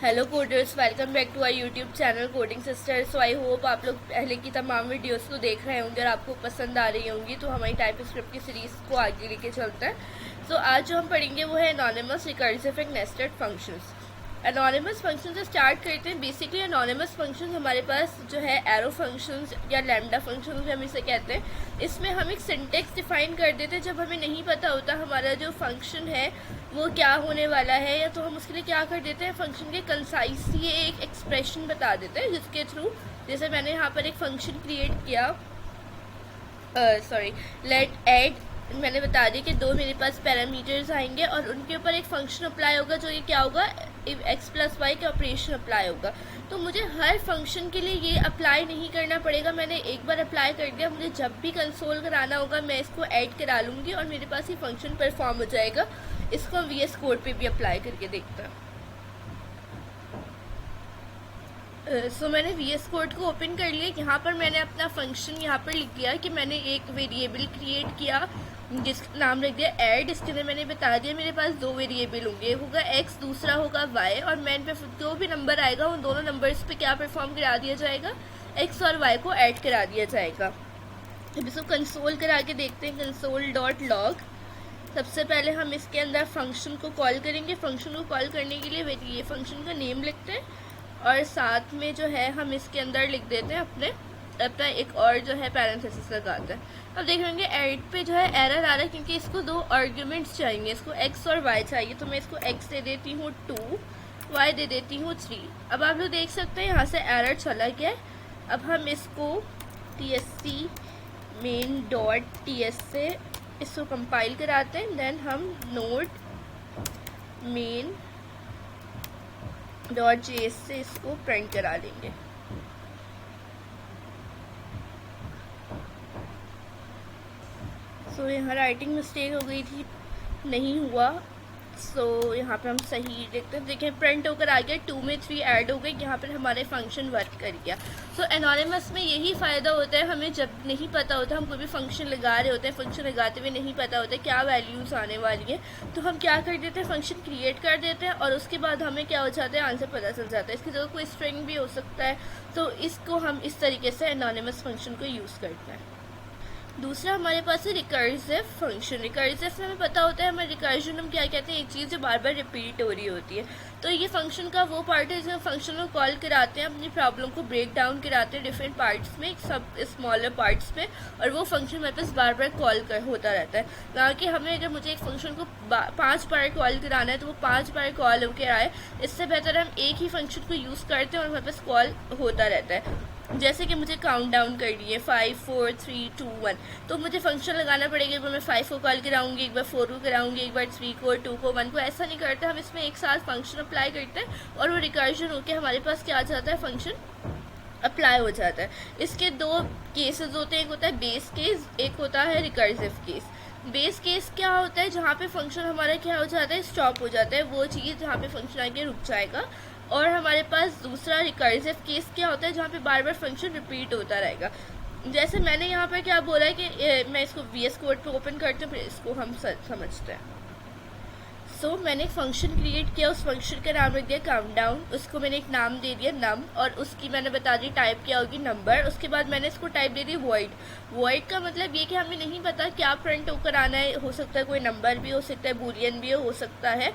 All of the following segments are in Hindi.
Hello coders, welcome back to our YouTube channel coding sister. So I hope आप लोग पहले की तमाम वीडियोस को देख रहे होंगे और आपको पसंद आ रही होंगी। तो हमारी टाइप स्क्रिप्ट की सीरीज़ को आगे लेके चलते हैं। सो आज जो हम पढ़ेंगे वो है anonymous, recursive and nested functions. Anonymous function से स्टार्ट करते हैं। बेसिकली एनोनिमस फंक्शन हमारे पास जो है एरो फंक्शंस या लैम्डा फंक्शंस हम इसे कहते हैं। इसमें हम एक सिंटेक्स डिफाइन कर देते हैं। जब हमें नहीं पता होता हमारा जो फंक्शन है वो क्या होने वाला है, या तो हम उसके लिए क्या कर देते हैं, फंक्शन के कंसाइसली एक एक्सप्रेशन बता देते हैं, जिसके थ्रू जैसे मैंने यहाँ पर एक फंक्शन क्रिएट किया, लेट ऐड, मैंने बता दिया कि दो मेरे पास पैरामीटर्स आएंगे और उनके ऊपर एक फंक्शन अप्लाई होगा, जो ये क्या होगा, एक्स प्लस वाई का ऑपरेशन अप्लाई होगा। तो मुझे हर फंक्शन के लिए ये अप्लाई नहीं करना पड़ेगा। मैंने एक बार अप्लाई कर दिया, मुझे जब भी कंसोल कराना होगा मैं इसको ऐड करा लूँगी और मेरे पास ये फंक्शन परफॉर्म हो जाएगा। इसको हम VS कोड पे भी अप्लाई करके देखते हैं। सो मैंने VS कोड को ओपन कर लिया। यहाँ पर मैंने अपना फंक्शन यहाँ पर लिख दिया कि मैंने एक वेरिएबल क्रिएट किया जिसका नाम रख दिया ऐड। इसके अंदर मैंने बता दिया मेरे पास दो वेरिएबल होंगे, एक होगा x, दूसरा होगा y, और मैन पे जो भी नंबर आएगा उन दोनों नंबर्स पे क्या परफॉर्म करा दिया जाएगा, x और y को ऐड करा दिया जाएगा। अब इसको कंसोल करा के देखते हैं, कंसोल डॉट लॉग। सबसे पहले हम इसके अंदर फंक्शन को कॉल करेंगे। फंक्शन को कॉल करने के लिए ये फंक्शन का नेम लिखते हैं और साथ में जो है हम इसके अंदर लिख देते हैं अपना एक और जो है पैरेंथेसिस लगाते हैं। अब देख लेंगे ऐड पे जो है एरर आ रहा है क्योंकि इसको दो आर्ग्यूमेंट्स चाहिए, इसको x और y चाहिए। तो मैं इसको x दे देती हूँ 2, y दे देती हूँ 3। अब आप लोग देख सकते हैं यहाँ से एरर चला गया। अब हम इसको tsc main डॉट ts से इसको कंपाइल कराते हैं। देन हम नोड मेन डॉट जेएस से इसको प्रिंट करा लेंगे। सो यहाँ राइटिंग मिस्टेक हो गई थी, नहीं हुआ। सो यहाँ पे हम सही देखते हैं, देखें प्रिंट होकर आ गया, 2 में 3 ऐड हो गए। यहाँ पर हमारे फंक्शन वर्क कर गया। सो एनोनिमस में यही फ़ायदा होता है, हमें जब नहीं पता होता, हम कोई भी फंक्शन लगा रहे होते हैं, फंक्शन लगाते हुए नहीं पता होता क्या वैल्यूज़ आने वाली है, तो हम क्या कर देते हैं, फंक्शन क्रिएट कर देते हैं और उसके बाद हमें क्या हो जाता है, आंसर पता चल जाता है। इसकी जगह कोई स्ट्रिंग भी हो सकता है। तो इसको हम इस तरीके से एनोनिमस फंक्शन को यूज़ करते हैं। दूसरा हमारे पास है रिकर्सिव फंक्शन। रिकर्सिव में हमें पता होता है, हमें रिकर्जन हम क्या कहते हैं, एक चीज़ जो बार बार रिपीट हो रही होती है। तो ये फंक्शन का वो पार्ट है जिसमें फंक्शन को कॉल कराते हैं, अपनी प्रॉब्लम को ब्रेक डाउन कराते हैं डिफरेंट पार्ट्स में, सब स्मॉलर पार्ट्स में, और वो फंक्शन हमारे पास बार बार कॉल होता रहता है। ना कि हमें अगर मुझे एक फंक्शन को 5 बार कॉल कराना है तो वो 5 बार कॉल होकर आए। इससे बेहतर हम एक ही फंक्शन को यूज़ करते हैं और हमारे पास कॉल होता रहता है। जैसे कि मुझे काउंट डाउन करनी है 5 4 3 2 1, तो मुझे फंक्शन लगाना पड़ेगा। एक बार मैं 5 को कॉल कराऊंगी, एक बार 4 को कराऊंगी, एक बार 3 को, 2 को, 1 को। ऐसा नहीं करते, हम इसमें एक साथ फंक्शन अप्लाई करते हैं और वो रिकर्जन होकर हमारे पास क्या आ जाता है, फंक्शन अप्लाई हो जाता है। इसके दो केसेस होते हैं, एक होता है बेस केस, एक होता है रिकर्सिव केस। बेस केस क्या होता है, जहाँ पे फंक्शन हमारा क्या हो जाता है, स्टॉप हो जाता है, वो चीज़ जहाँ पे फंक्शन आके रुक जाएगा। और हमारे पास दूसरा रिकर्सिव केस क्या होता है, जहाँ पे बार बार फंक्शन रिपीट होता रहेगा। जैसे मैंने यहाँ पर क्या बोला है कि मैं इसको VS कोड पे ओपन करती हूँ, फिर इसको हम समझते हैं। सो मैंने एक फंक्शन क्रिएट किया, उस फंक्शन का नाम रख दिया काउंटडाउन। उसको मैंने एक नाम दे दिया नम, और उसकी मैंने बता दी टाइप क्या होगी, नंबर। उसके बाद मैंने इसको टाइप दे दी वॉइड। वॉइड का मतलब ये कि हमें नहीं पता क्या प्रिंट होकर आना है, हो सकता है कोई नंबर भी हो सकता है, बूलियन भी हो सकता है।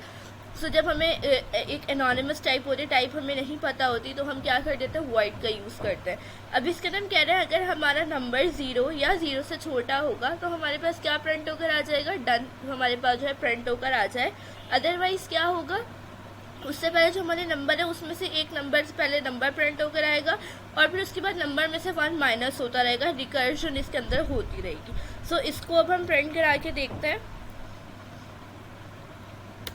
सो जब हमें एक एनोनिमस टाइप होती है, टाइप हमें नहीं पता होती, तो हम क्या कर देते हैं, वॉइड का यूज़ करते हैं। अब इसके अंदर हम कह रहे हैं अगर हमारा नंबर 0 या 0 से छोटा होगा तो हमारे पास क्या प्रिंट होकर आ जाएगा, डन हमारे पास जो है प्रिंट होकर आ जाए। अदरवाइज क्या होगा, उससे पहले जो हमारे नंबर है उसमें से एक नंबर से पहले नंबर प्रिंट होकर आएगा और फिर उसके बाद नंबर में से 1 माइनस होता रहेगा। रिकर्जन इसके अंदर होती रहेगी। सो इसको अब हम प्रिंट करा के देखते हैं।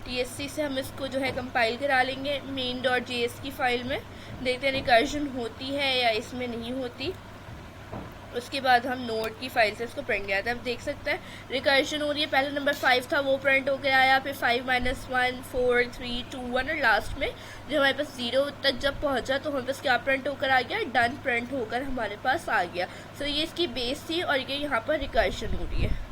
TSC से हम इसको जो है कंपाइल करा लेंगे मेन डॉट जेएस की फाइल में, देखते हैं रिकर्जन होती है या इसमें नहीं होती। उसके बाद हम नोड की फाइल से इसको प्रिंट किया था। अब देख सकते हैं रिकर्जन हो रही है। पहले नंबर 5 था, वो प्रिंट होकर आया, फिर 5 -1 4 3 2 1, और लास्ट में जो हमारे पास 0 तक जब पहुंचा तो हमारे पास क्या प्रिंट होकर आ गया, डन प्रिंट होकर हमारे पास आ गया। सो ये इसकी बेस थी और ये यहाँ पर रिकर्जन हो रही है।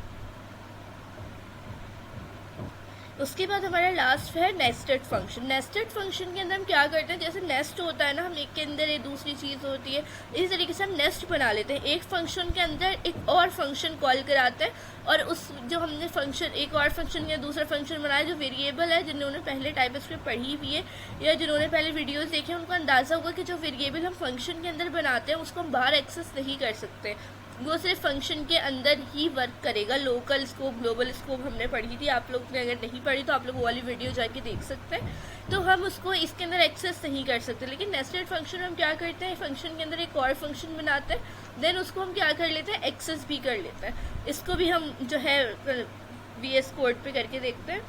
उसके बाद हमारा लास्ट है नेस्टेड फंक्शन। नेस्टेड फंक्शन के अंदर हम क्या करते हैं, जैसे नेस्ट होता है ना, हम एक के अंदर एक दूसरी चीज़ होती है, इसी तरीके से हम नेस्ट बना लेते हैं। एक फंक्शन के अंदर एक और फंक्शन कॉल कराते हैं, और उस जो हमने फंक्शन एक और फंक्शन या दूसरा फंक्शन बनाया जो वेरिएबल है, जिन्होंने पहले टाइपस्क्रिप्ट पढ़ी हुई है या जिन्होंने पहले वीडियोस देखे उनको अंदाज़ा होगा कि जो वेरिएबल हम फंक्शन के अंदर बनाते हैं उसको हम बाहर एक्सेस नहीं कर सकते, वो सिर्फ फंक्शन के अंदर ही वर्क करेगा। लोकल स्कोप, ग्लोबल स्कोप हमने पढ़ी थी, आप लोग ने अगर नहीं पढ़ी तो आप लोग वो वाली वीडियो जाके देख सकते हैं। तो हम उसको इसके अंदर एक्सेस नहीं कर सकते। लेकिन नेस्टेड फंक्शन में हम क्या करते हैं, फंक्शन के अंदर एक और फंक्शन बनाते हैं, देन उसको हम क्या कर लेते हैं, एक्सेस भी कर लेते हैं। इसको भी हम जो है VS कोड पे करके देखते हैं।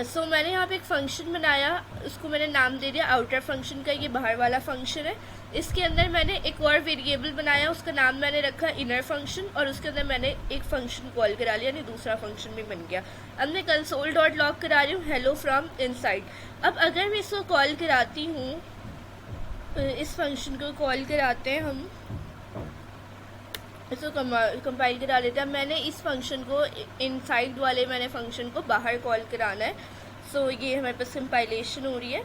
सो मैंने यहाँ पे एक फ़ंक्शन बनाया, उसको मैंने नाम दे दिया आउटर फंक्शन का, ये बाहर वाला फंक्शन है। इसके अंदर मैंने एक और वेरिएबल बनाया, उसका नाम मैंने रखा इनर फंक्शन, और उसके अंदर मैंने एक फंक्शन कॉल करा लिया, यानी दूसरा फंक्शन भी बन गया। अब मैं कंसोल डॉट लॉग करा रही हूँ हेलो फ्रॉम इनसाइड। अब अगर मैं इसको कॉल कराती हूँ, इस फंक्शन को कॉल कराते हैं हम, इसको कंपाइल करा लेते हैं। मैंने इस फंक्शन को इनसाइड वाले मैंने फंक्शन को बाहर कॉल कराना है। सो ये हमारे पास कंपाइलेशन हो रही है,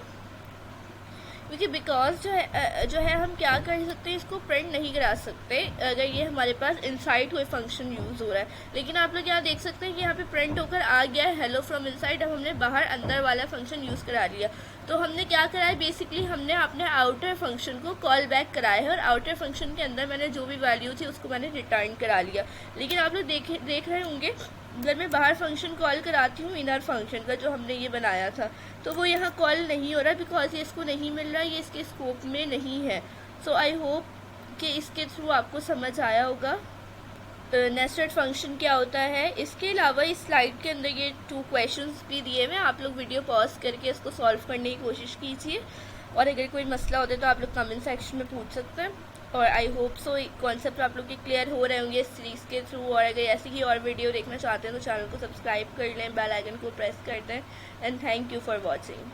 क्योंकि बिकॉज जो है हम क्या कर सकते हैं, इसको प्रिंट नहीं करा सकते अगर ये हमारे पास इनसाइड कोई फंक्शन यूज़ हो रहा है। लेकिन आप लोग यहाँ देख सकते हैं कि यहाँ पे प्रिंट होकर आ गया है हेलो फ्रॉम इनसाइड। अब हमने बाहर अंदर वाला फंक्शन यूज़ करा लिया। तो हमने क्या करा है, बेसिकली हमने अपने आउटर फंक्शन को कॉल बैक कराया है, और आउटर फंक्शन के अंदर मैंने जो भी वैल्यू थी उसको मैंने रिटर्न करा लिया। लेकिन आप लोग देख रहे होंगे, अगर मैं बाहर फंक्शन कॉल कराती हूँ इनर फंक्शन का जो हमने ये बनाया था, तो वो यहाँ कॉल नहीं हो रहा, बिकॉज ये इसको नहीं मिल रहा, ये इसके स्कोप में नहीं है। सो आई होप कि इसके थ्रू आपको समझ आया होगा नेस्टेड फंक्शन क्या होता है। इसके अलावा इस स्लाइड के अंदर ये 2 क्वेश्चंस भी दिए हुए हैं, आप लोग वीडियो पॉज करके इसको सॉल्व करने की कोशिश कीजिए, और अगर कोई मसला होता है तो आप लोग कमेंट सेक्शन में पूछ सकते हैं। और आई होप सो कॉन्सेप्ट आप लोग के क्लियर हो रहे होंगे इस सीरीज़ के थ्रू। और अगर ऐसी ही और वीडियो देखना चाहते हैं तो चैनल को सब्सक्राइब कर लें, बेल आइकन को प्रेस कर दें। And thank you for watching.